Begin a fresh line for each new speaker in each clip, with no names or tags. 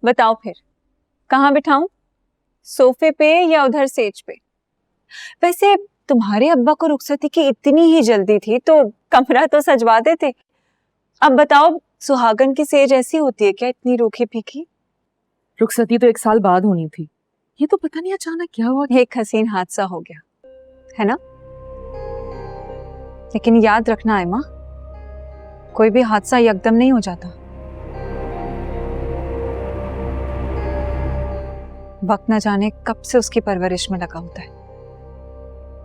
बताओ फिर कहाँ बिठाऊं, सोफे पे या उधर सेज पे? वैसे तुम्हारे अब्बा को रुखसती की इतनी ही जल्दी थी तो कमरा तो सजवा देते। अब बताओ, सुहागन की सेज ऐसी होती है क्या, इतनी रूखी फीकी?
रुखसती तो 1 साल बाद होनी थी, ये तो पता नहीं अचानक क्या हुआ।
एक हसीन हादसा हो गया है ना। लेकिन याद रखना है माँ, कोई भी हादसा यकदम नहीं हो जाता। वक्त न जाने कब से उसकी परवरिश में लगा होता है।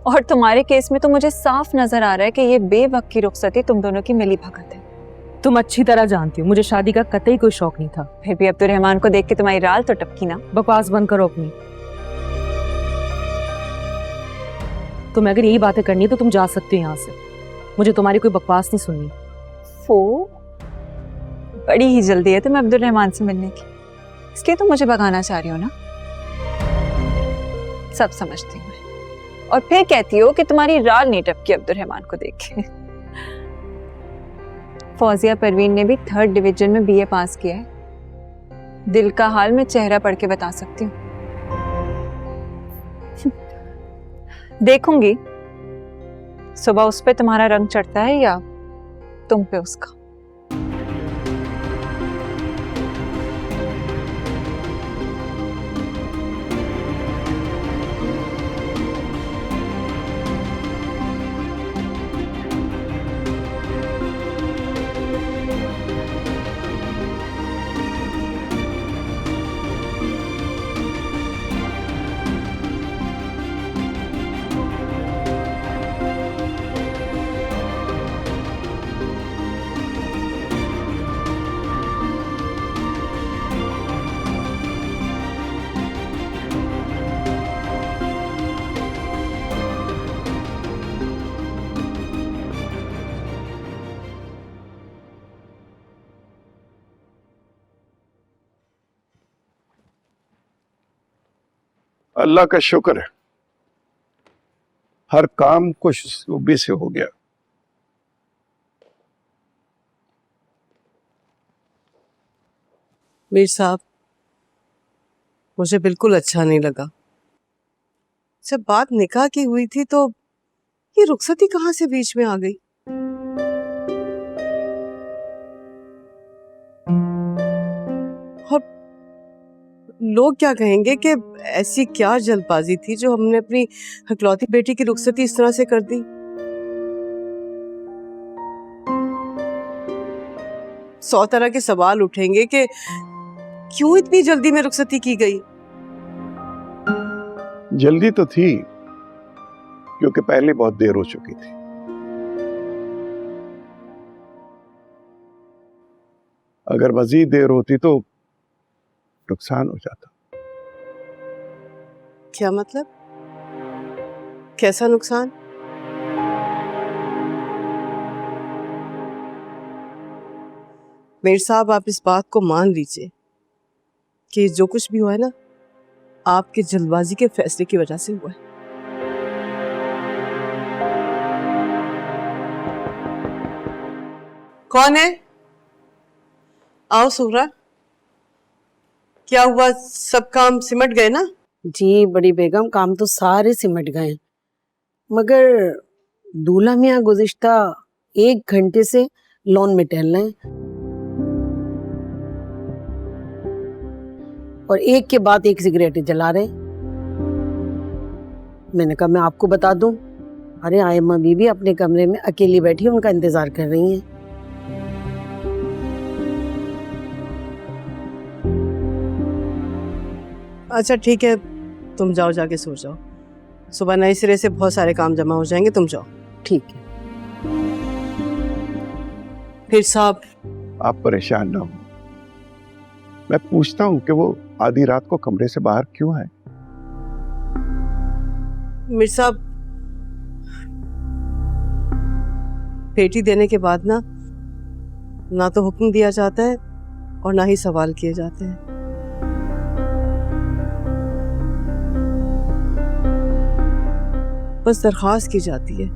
और तुम्हारे केस में तो मुझे साफ नजर आ रहा है कि ये बेवक्त की रुखसती तुम दोनों की मिली भगत है।
तुम अच्छी तरह जानती हो मुझे शादी का कतई कोई शौक नहीं था।
फिर भी अब्दुर्रहमान को देख के तुम्हारी राल तो टपकी ना।
बकवास बंद करो अपनी। तुम्हें अगर यही बातें करनी है तो तुम जा सकती हो यहाँ से, मुझे तुम्हारी कोई बकवास नहीं सुननी।
बड़ी ही जल्दी है तुम्हें अब्दुर्रहमान से मिलने की, इसलिए तुम मुझे भगाना चाह रही हो ना। सब समझती हूँ मैं। और फिर कहती हो कि तुम्हारी राल नहीं टपकी अब्दुर्रहमान को देख के। फौजिया परवीन ने भी 3rd डिवीजन में BA पास किया है। दिल का हाल मैं चेहरा पढ़ के बता सकती हूँ। देखूंगी सुबह उस पे तुम्हारा रंग चढ़ता है या तुम पे उसका।
अल्लाह का शुक्र है, हर काम खुशसूबी से हो गया।
मीर साहब, मुझे बिल्कुल अच्छा नहीं लगा। जब बात निकाह की हुई थी तो ये रुखसती कहाँ से बीच में आ गई? और लोग क्या कहेंगे कि ऐसी क्या जल्दबाजी थी जो हमने अपनी इकलौती बेटी की रुखसती इस तरह से कर दी। 100 तरह के सवाल उठेंगे कि क्यों इतनी जल्दी में रुखसती की गई।
जल्दी तो थी क्योंकि पहले बहुत देर हो चुकी थी। अगर मजीद देर होती तो नुकसान हो जाता।
क्या मतलब? कैसा नुकसान? मीर साहब, आप इस बात को मान लीजिए कि जो कुछ भी हुआ है ना, आपके जल्दबाजी के फैसले की वजह से हुआ है। कौन है? आओ सुहरा। क्या हुआ, सब काम सिमट गए ना?
जी बड़ी बेगम, काम तो सारे सिमट गए, मगर दूल्हा मियाँ गुज़िश्ता 1 घंटे से लॉन में टहल रहे हैं और एक के बाद एक सिगरेटें जला रहे हैं। मैंने कहा मैं आपको बता दूं। अरे आयम्मा बीबी अपने कमरे में अकेली बैठी उनका इंतजार कर रही हैं।
अच्छा ठीक है, तुम जाओ, जाके सो जाओ। सुबह नए सिरे से बहुत सारे काम जमा हो जाएंगे, तुम जाओ।
ठीक है।
फिर साहब,
आप परेशान ना हो, मैं पूछता हूं कि वो आधी रात को कमरे से बाहर क्यों आए?
मीर साहब, बेटी देने के बाद ना तो हुक्म दिया जाता है और ना ही सवाल किए जाते हैं। बस दरख्वास्त की जाती है।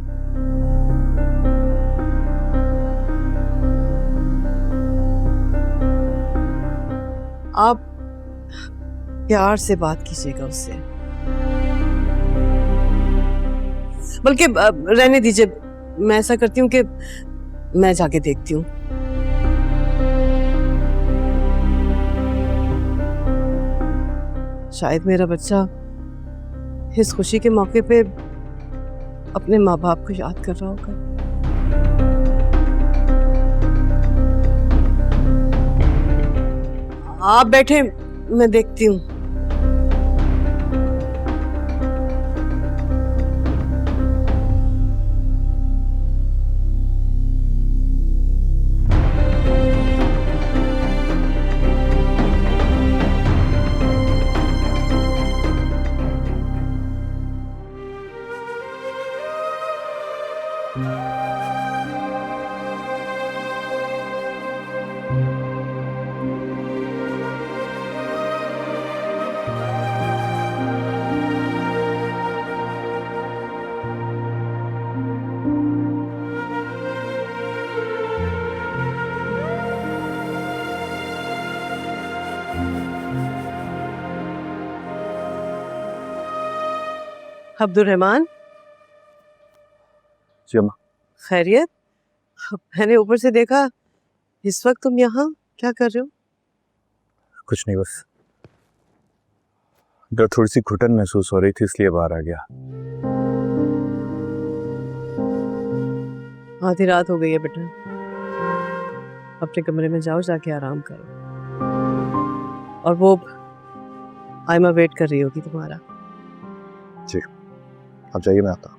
आप प्यार से बात कीजिएगा उससे। बल्कि रहने दीजिए, मैं ऐसा करती हूँ कि मैं जाके देखती हूँ। शायद मेरा बच्चा इस खुशी के मौके पे अपने माँ बाप को याद कर रहा होगा। आप बैठे, मैं देखती हूँ। अब्दुर्रहमान,
जी अम्मा।
खैरियत? मैंने ऊपर से देखा, इस वक्त तुम यहाँ क्या कर रहे हो?
कुछ नहीं, बस अंदर थोड़ी सी घुटन महसूस हो रही थी, इसलिए बाहर आ गया।
आधी रात हो गई है बेटा, अपने कमरे में जाओ, जाके आराम करो। और वो आयमा वेट कर रही होगी तुम्हारा।
जी, आप जाइए, मैं आता हूँ।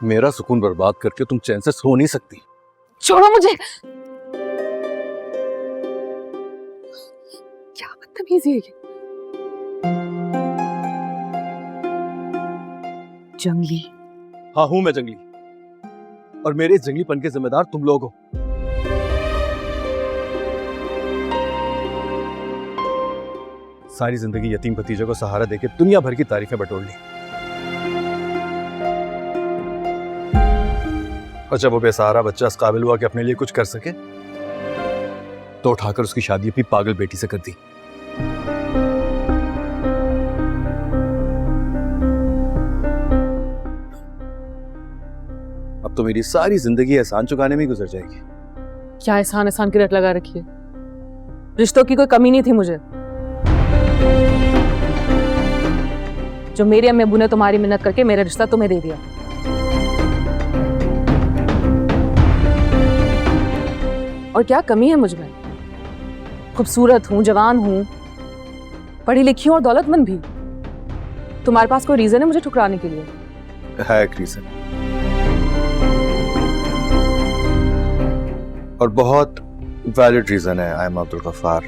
मेरा सुकून बर्बाद करके तुम चैन से सो नहीं सकती।
छोड़ो मुझे। क्या बदतमीजी है ये। जंगली।
हाँ, हूं मैं जंगली, और मेरे इस जंगलीपन के जिम्मेदार तुम लोग हो। सारी जिंदगी यतीम भतीजे को सहारा देके दुनिया भर की तारीफें बटोर ली, और जब वो बेसहारा बच्चा इस काबिल हुआ कि अपने लिए कुछ कर सके, तो उठाकर उसकी शादी अपनी पागल बेटी से कर दी। अब तो मेरी सारी जिंदगी एहसान चुकाने में ही गुजर जाएगी।
क्या एहसान एहसान की रट लगा रखी है। रिश्तों की कोई कमी नहीं थी मुझे। जो मेरे अम्मी अब्बू ने तुम्हारी मिन्नत करके मेरा रिश्ता तुम्हें दे दिया। और क्या कमी है मुझ में? खूबसूरत हूं, जवान हूं, पढ़ी लिखी हूं और दौलतमंद भी। तुम्हारे पास कोई रीजन है मुझे ठुकराने के लिए?
है एक रीजन, और बहुत वैलिड रीजन है। I am Abdul Gaffar.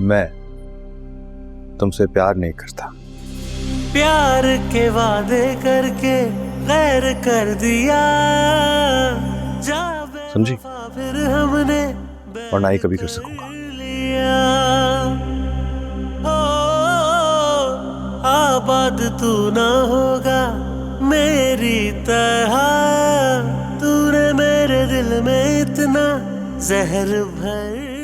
मैं तुमसे प्यार नहीं करता।
प्यार के वादे करके गैर कर दिया, जा
समझी?
फिर हमने
और ना ही कभी कर सकूंगा।
आबाद तू ना होगा मेरी तरह, तूने मेरे दिल में इतना जहर भर